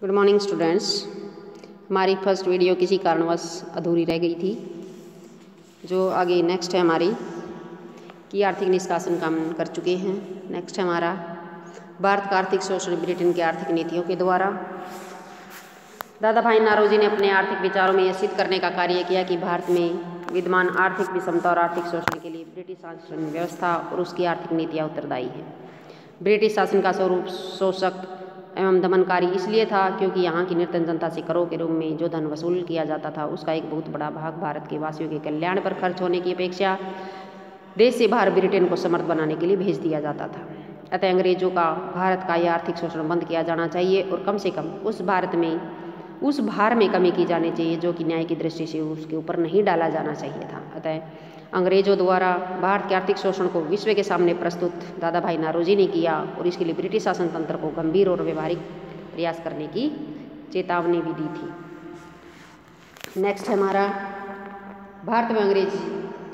Good morning students. हमारी first video किसी कारणवश अधूरी रह गई थी। जो आगे नेक्स्ट है हमारी कि आर्थिक निष्कासन का हम कर चुके हैं। नेक्स्ट है हमारा भारत का आर्थिक शोषण ब्रिटेन की आर्थिक नीतियों के द्वारा। दादा भाई नारोजी ने अपने आर्थिक विचारों में यह सिद्ध करने का कार्य किया कि भारत में विद्यमान आर्थिक विषमता और आर्थिक शोषण के लिए ब्रिटिश शासन व्यवस्था और उसकी आर्थिक नीतियाँ उत्तरदायी है। ब्रिटिश शासन का स्वरूप शोषक एवं दमनकारी इसलिए था क्योंकि यहाँ की निर्धन जनता से करों के रूप में जो धन वसूल किया जाता था उसका एक बहुत बड़ा भाग भारत के वासियों के कल्याण पर खर्च होने की अपेक्षा देश से बाहर ब्रिटेन को समर्थ बनाने के लिए भेज दिया जाता था। अतः अंग्रेजों का भारत का यह आर्थिक शोषण बंद किया जाना चाहिए और कम से कम उस भार में कमी की जानी चाहिए जो कि न्याय की दृष्टि से उसके ऊपर नहीं डाला जाना चाहिए था। अतः अंग्रेजों द्वारा भारत के आर्थिक शोषण को विश्व के सामने प्रस्तुत दादा भाई नारोजी ने किया और इसके लिए ब्रिटिश शासन तंत्र को गंभीर और व्यवहारिक प्रयास करने की चेतावनी भी दी थी। नेक्स्ट है हमारा भारत में अंग्रेज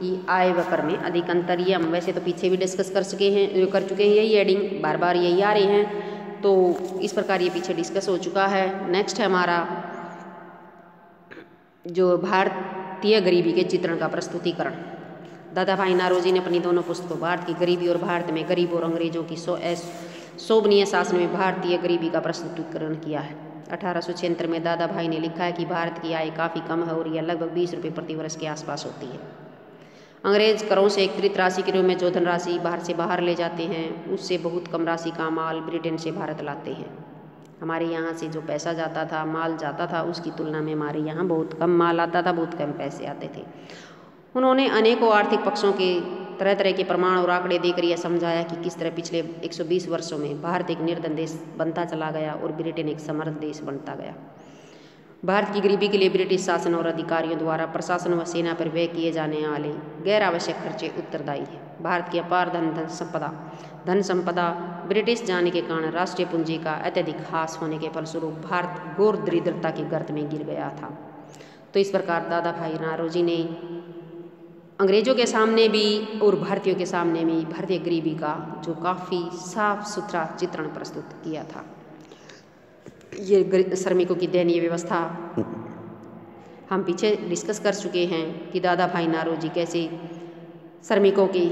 की आय व कर में अधिक अंतर। ये हम वैसे तो पीछे भी डिस्कस कर चुके हैं यही एडिंग बार बार यही आ रहे हैं, तो इस प्रकार ये पीछे डिस्कस हो चुका है। नेक्स्ट है हमारा जो भारतीय गरीबी के चित्रण का प्रस्तुतिकरण। दादा भाई नारोजी ने अपनी दोनों पुस्तकों भारत की गरीबी और भारत में गरीब और अंग्रेजों की शोभनीय शासन में भारतीय गरीबी का प्रस्तुतिकरण किया है। 1876 में दादा भाई ने लिखा है कि भारत की आय काफ़ी कम है और यह लगभग 20 रुपये प्रति वर्ष के आसपास होती है। अंग्रेज करों से एकत्रित राशि के रूप में जो धनराशि भारत से बाहर ले जाते हैं उससे बहुत कम राशि का माल ब्रिटेन से भारत लाते हैं। हमारे यहाँ से जो पैसा जाता था, माल जाता था, उसकी तुलना में हमारे यहाँ बहुत कम माल आता था, बहुत कम पैसे आते थे। उन्होंने अनेकों आर्थिक पक्षों के तरह तरह के प्रमाण और आंकड़े देकर यह समझाया कि किस तरह पिछले 120 वर्षों में भारत एक निर्धन देश बनता चला गया और ब्रिटेन एक समृद्ध देश बनता गया। भारत की गरीबी के लिए ब्रिटिश शासन और अधिकारियों द्वारा प्रशासन व सेना पर व्यय किए जाने वाले गैर आवश्यक खर्चे उत्तरदायी है। भारत की अपार धन संपदा ब्रिटिश जाने के कारण राष्ट्रीय पूंजी का अत्यधिक ह्रास होने के फलस्वरूप भारत घोर दरिद्रता के गर्त में गिर गया था। तो इस प्रकार दादा भाई नारोजी ने अंग्रेजों के सामने भी और भारतीयों के सामने भी भारतीय गरीबी का जो काफ़ी साफ सुथरा चित्रण प्रस्तुत किया था। ये श्रमिकों की दयनीय व्यवस्था हम पीछे डिस्कस कर चुके हैं कि दादा भाई नारोजी कैसे श्रमिकों के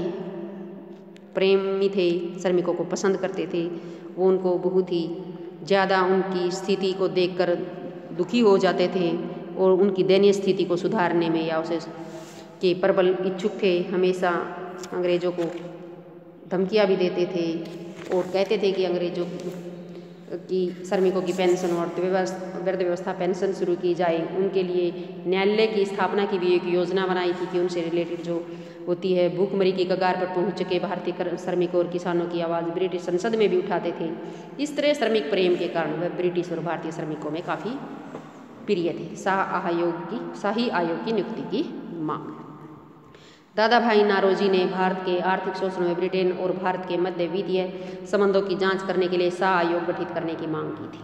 प्रेमी थे, श्रमिकों को पसंद करते थे। वो उनको बहुत ही ज़्यादा उनकी स्थिति को देखकर दुखी हो जाते थे और उनकी दयनीय स्थिति को सुधारने में या उसे के प्रबल इच्छुक थे। हमेशा अंग्रेजों को धमकियाँ भी देते थे और कहते थे कि अंग्रेजों की श्रमिकों की पेंशन और वृद्ध व्यवस्था पेंशन शुरू की जाए। उनके लिए न्यायालय की स्थापना की भी एक योजना बनाई थी कि उनसे रिलेटेड जो होती है भूखमरी की कगार पर पहुंच चुके भारतीय श्रमिकों और किसानों की आवाज़ ब्रिटिश संसद में भी उठाते थे। इस तरह श्रमिक प्रेम के कारण वह ब्रिटिश और भारतीय श्रमिकों में काफ़ी प्रिय थे। शाही आयोग की नियुक्ति की मांग। दादा भाई नारोजी ने भारत के आर्थिक शोषण में ब्रिटेन और भारत के मध्य वित्तीय संबंधों की जांच करने के लिए शाह आयोग गठित करने की मांग की थी।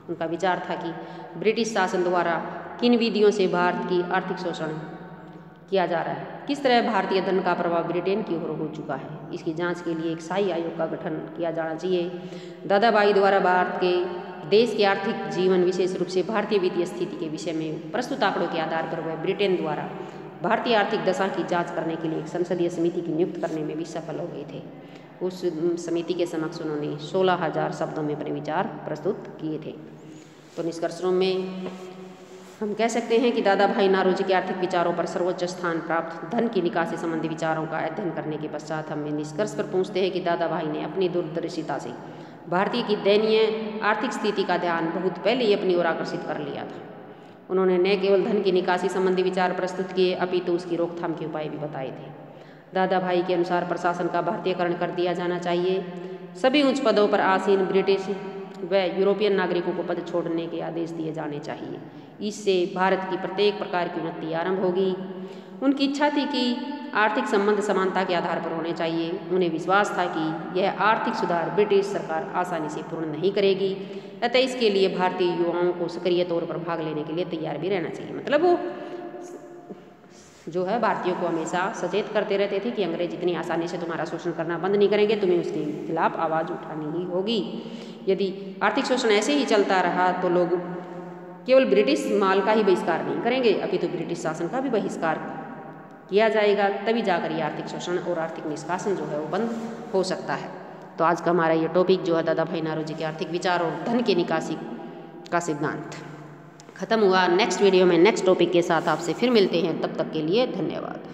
उनका विचार था कि ब्रिटिश शासन द्वारा किन विधियों से भारत की आर्थिक शोषण किया जा रहा है, किस तरह भारतीय धन का प्रभाव ब्रिटेन की ओर हो चुका है, इसकी जाँच के लिए एक शाही आयोग का गठन किया जाना चाहिए। दादा भाई द्वारा भारत के देश के आर्थिक जीवन विशेष रूप से भारतीय वित्तीय स्थिति के विषय में प्रस्तुत आंकड़ों के आधार पर वह ब्रिटेन द्वारा भारतीय आर्थिक दशा की जांच करने के लिए एक संसदीय समिति की नियुक्त करने में भी सफल हो गए थे। उस समिति के समक्ष उन्होंने 16,000 शब्दों में अपने विचार प्रस्तुत किए थे। तो निष्कर्षों में हम कह सकते हैं कि दादा भाई नारोजी के आर्थिक विचारों पर सर्वोच्च स्थान प्राप्त धन की निकासी संबंधी विचारों का अध्ययन करने के पश्चात हम निष्कर्ष पर पहुँचते हैं कि दादा भाई ने अपनी दूरदर्शिता से भारतीय की दयनीय आर्थिक स्थिति का ध्यान बहुत पहले ही अपनी ओर आकर्षित कर लिया था। उन्होंने न केवल धन की निकासी संबंधी विचार प्रस्तुत किए अपितु उसकी रोकथाम के उपाय भी बताए थे। दादा भाई के अनुसार प्रशासन का भारतीयकरण कर दिया जाना चाहिए। सभी उच्च पदों पर आसीन ब्रिटिश व यूरोपियन नागरिकों को पद छोड़ने के आदेश दिए जाने चाहिए। इससे भारत की प्रत्येक प्रकार की उन्नति आरंभ होगी। उनकी इच्छा थी कि आर्थिक संबंध समानता के आधार पर होने चाहिए। उन्हें विश्वास था कि यह आर्थिक सुधार ब्रिटिश सरकार आसानी से पूर्ण नहीं करेगी, अतः इसके लिए भारतीय युवाओं को सक्रिय तौर पर भाग लेने के लिए तैयार भी रहना चाहिए। मतलब वो जो है भारतीयों को हमेशा सचेत करते रहते थे कि अंग्रेज इतनी आसानी से तुम्हारा शोषण करना बंद नहीं करेंगे, तुम्हें उसके खिलाफ आवाज़ उठानी ही होगी। यदि आर्थिक शोषण ऐसे ही चलता रहा तो लोग केवल ब्रिटिश माल का ही बहिष्कार नहीं करेंगे, अपितु ब्रिटिश शासन का भी बहिष्कार किया जाएगा, तभी जाकर ये आर्थिक शोषण और आर्थिक निष्कासन जो है वो बंद हो सकता है। तो आज का हमारा ये टॉपिक जो है दादा भाई नारोजी के आर्थिक विचार और धन की निकासी का सिद्धांत खत्म हुआ। नेक्स्ट वीडियो में नेक्स्ट टॉपिक के साथ आपसे फिर मिलते हैं, तब तक के लिए धन्यवाद।